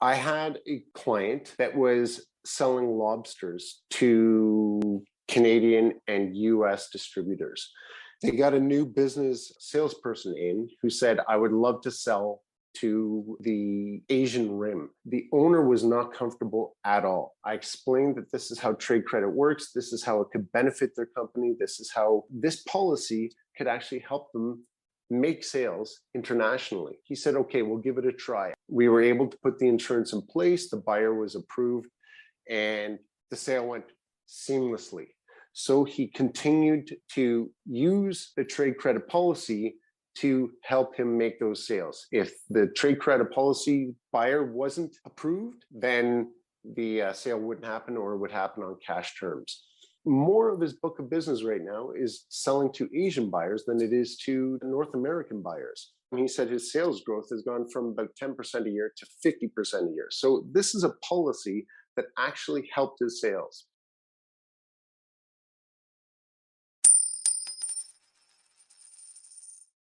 I had a client that was selling lobsters to Canadian and US distributors. They got a new business salesperson in who said, I would love to sell to the Asian Rim. The owner was not comfortable at all. I explained that this is how trade credit works. This is how it could benefit their company. This is how this policy could actually help them make sales internationally. He said, okay, we'll give it a try. We were able to put the insurance in place. The buyer was approved and the sale went seamlessly. So he continued to use the trade credit policy to help him make those sales. If the trade credit policy buyer wasn't approved, then the sale wouldn't happen, or it would happen on cash terms. More of his book of business right now is selling to Asian buyers than it is to North American buyers. And he said his sales growth has gone from about 10% a year to 50% a year. So this is a policy that actually helped his sales.